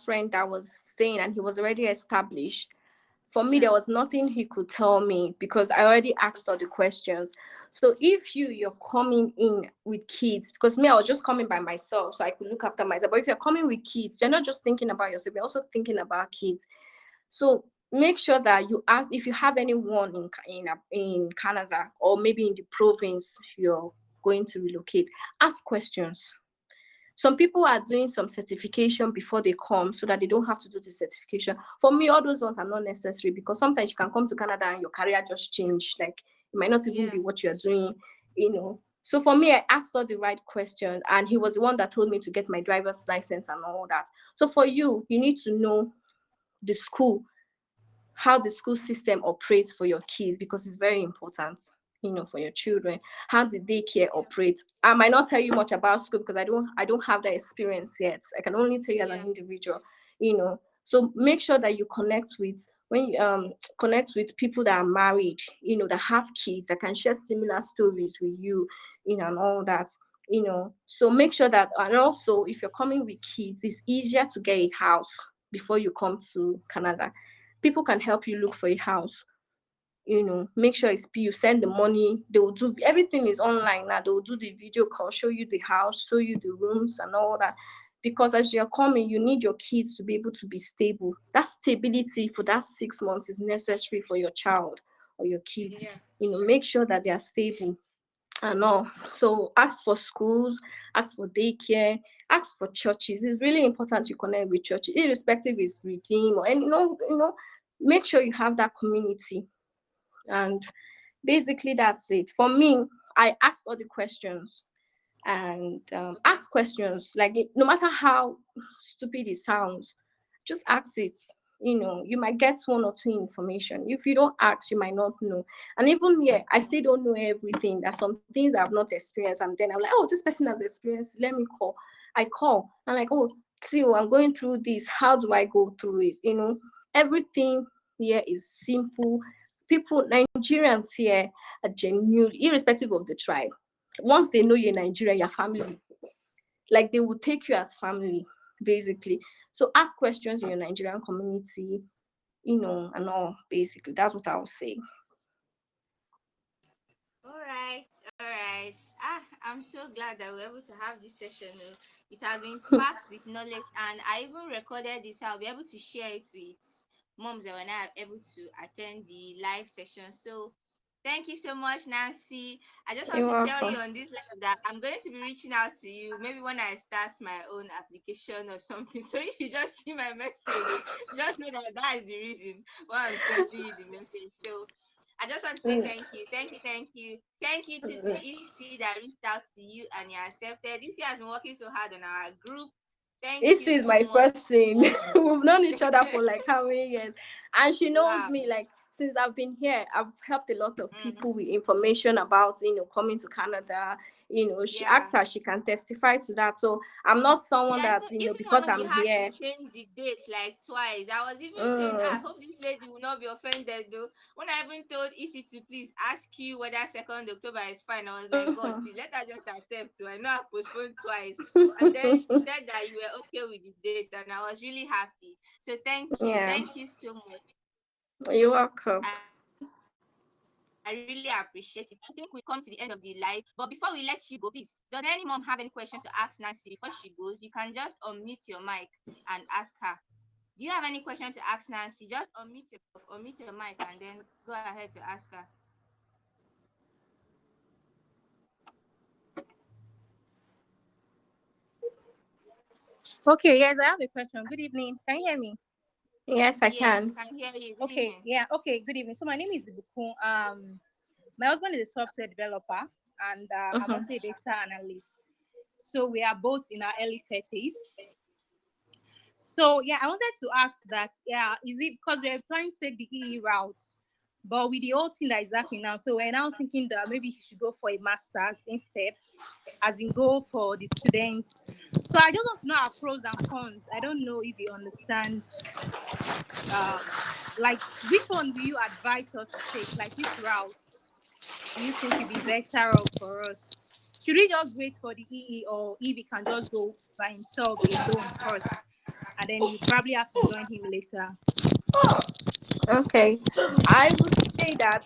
friend that was staying and he was already established. For me, Yeah. there was nothing he could tell me because I already asked all the questions. So if you're coming in with kids, because me, I was just coming by myself, so I could look after myself. But if you're coming with kids, you're not just thinking about yourself, you're also thinking about kids. So make sure that you ask if you have anyone in Canada, or maybe in the province you're going to relocate. Ask questions. Some people are doing some certification before they come so that they don't have to do the certification. For me, all those ones are not necessary because sometimes you can come to Canada and your career just change. Like, it might not even Yeah. be what you're doing. So for me, I asked all the right questions, and he was the one that told me to get my driver's license and all that. So for you, you need to know the school, how the school system operates for your kids, because it's very important, for your children. How the daycare Yeah. operates. I might not tell you much about school because I don't have that experience yet. I can only tell you as an Yeah. individual. So make sure that you connect with people that are married, that have kids, that can share similar stories with you, and all that. So make sure that, and also if you're coming with kids, it's easier to get a house before you come to Canada. People can help you look for a house. Make sure you send the money. They will do everything is online now. They will do the video call, show you the house, show you the rooms and all that. Because as you're coming, you need your kids to be able to be stable. That stability for that 6 months is necessary for your child or your kids. Yeah. Make sure that they are stable and all. So ask for schools, ask for daycare, ask for churches. It's really important you connect with churches, irrespective is redeem or any, make sure you have that community. And basically that's it. For me, I asked all the questions, and Okay. ask questions, like, no matter how stupid it sounds, just ask it. You might get one or two information. If you don't ask, you might not know. And even here, I still don't know everything. There's some things I've not experienced, and then I'm like, oh, this person has experienced, let me call. I call, I'm like, oh, Tio, I'm going through this, how do I go through it? Everything here is simple. People, Nigerians here, are genuine, irrespective of the tribe. Once they know you're Nigerian, you're family. Like, they will take you as family, basically. So ask questions in your Nigerian community, and all. Basically, that's what I would say. All right, all right. I'm so glad that we're able to have this session. It has been packed with knowledge, and I even recorded this. So I'll be able to share it with moms that were not able to attend the live session. So thank you so much, Nancy. I just want You're to tell you welcome. on this live that I'm going to be reaching out to you maybe when I start my own application or something. So if you just see my message, just know that that is the reason why I'm sending you the message. So I just want to say Mm, thank you, thank you, thank you. Thank you to mm. EC that reached out to you and you accepted. EC has been working so hard on our group. Thank This you is so my much. person. We've known each other for like how many years? And she knows Wow. me, like, since I've been here. I've helped a lot of Mm, people with information about, coming to Canada. She yeah. asks her, she can testify to that. So I'm not someone Yeah, that, even because when we I'm had to here. change the date like twice, I was even saying, I Mm, hope this lady will not be offended though. When I even told EC to please ask you whether 2nd October is fine, I was like, God, mhm. please let her just accept too. I know I postponed twice. And then she said that you were okay with the date, and I was really happy. So thank you. Yeah, Thank you so much. you're welcome. I really appreciate it. I think we've come to the end of the live. But before we let you go, please, does any mom have any questions to ask Nancy before she goes? You can just unmute your mic and ask her. Do you have any question to ask Nancy? Just unmute yourself, unmute your mic, and then go ahead to ask her. Okay, yes, I have a question. Good evening. Can you hear me? Yes, I Yes, we can. can hear you. Good Okay, evening. yeah, okay, good evening. So my name is Ibukun. My husband is a software developer, and I'm Mm-hmm. also a data analyst. So we are both in our early 30s. So yeah, I wanted to ask that, yeah, is it because we're planning to take the EE route, but with the whole thing that is happening now, so we're now thinking that maybe he should go for a master's instead, as in go for the students. So I just want to know our pros and cons. I don't know if you understand, um, like which one do you advise us to take? Like which route do you think would be better off for us? Should we just wait for the EE, or if he can just go by himself alone first, and then we probably have to join him later? Okay. I would say that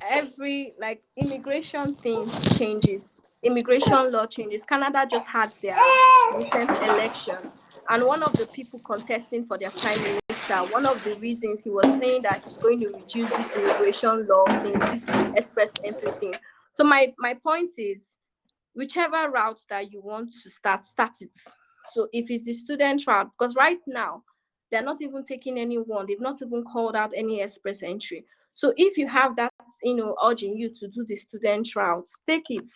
every like immigration things changes, immigration law changes. Canada just had their recent election, and one of the people contesting for their prime minister, one of the reasons he was saying that he's going to reduce this immigration law thing, this express entry thing. So my point is, whichever route that you want to start it. So if it's the student route, because right now they're not even taking anyone, they've not even called out any express entry. So if you have that, urging you to do the student route, take it.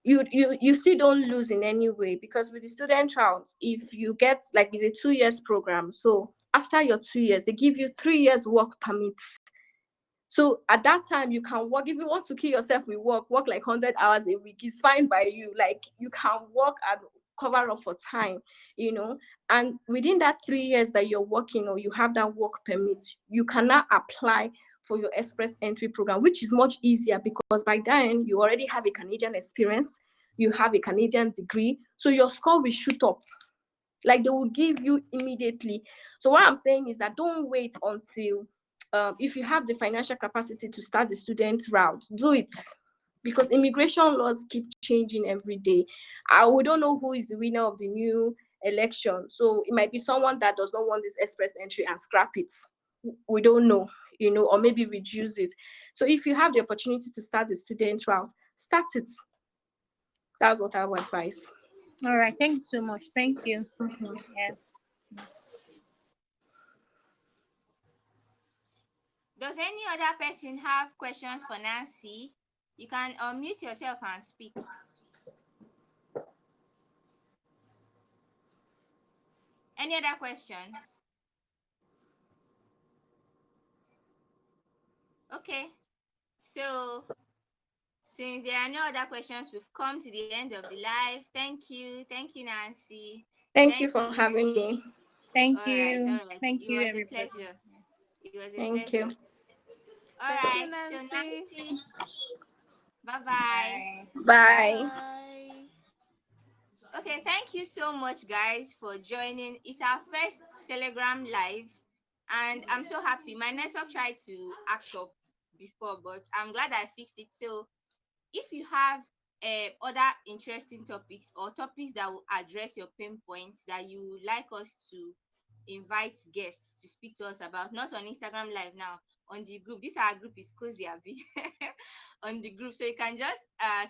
You still don't lose in any way, because with the student route, if you get, like, it's a 2 years program, so after your 2 years they give you 3 years work permit. So at that time, you can work. If you want to kill yourself with work like 100 hours a week. It's fine by you. Like, you can work and cover up for time, you know. And within that 3 years that you're working, or you have that work permit, you cannot apply for your express entry program, which is much easier, because by then you already have a Canadian experience, you have a Canadian degree, so your score will shoot up. Like, they will give you immediately. So what I'm saying is that don't wait until, if you have the financial capacity to start the student route, do it, because immigration laws keep changing every day. We don't know who is the winner of the new election, so it might be someone that does not want this express entry and scrap it. We don't know, or maybe reduce it. So if you have the opportunity to start the student route, start it. That's what I would advise. All right, thank you so much. Thank you. Yeah. Does any other person have questions for Nancy? You can unmute yourself and speak. Any other questions? Okay. So since there are no other questions, we've come to the end of the live. Thank you. Thank you, Nancy. Thank you Thank for you, having me. Issy. Thank All right, all you. right. Thank It you, was a everybody. pleasure. It was a Thank pleasure. you. All Thank you, right. So Nancy. Nancy, bye-bye. Bye. Bye. Bye. Okay, thank you so much, guys, for joining. It's our first Telegram live, and I'm so happy. My network tried to act up before, but I'm glad I fixed it. So if you have other interesting topics, or topics that will address your pain points, that you would like us to invite guests to speak to us about, not on Instagram live now, on the group. This our group is Cozy Abi. On the group, so you can just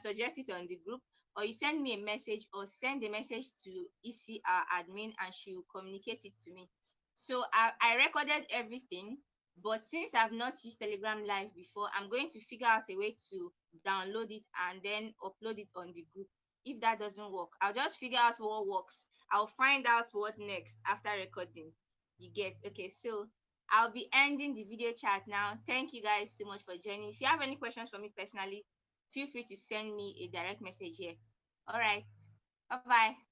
suggest it on the group, or you send me a message, or send a message to EC, our admin, and she will communicate it to me. So I recorded everything, but since I've not used Telegram live before, I'm going to figure out a way to download it and then upload it on the group. If that doesn't work, I'll just figure out what works. I'll find out what next after recording. You get? Okay, so I'll be ending the video chat now. Thank you guys so much for joining. If you have any questions for me personally, feel free to send me a direct message here. All right. Bye bye.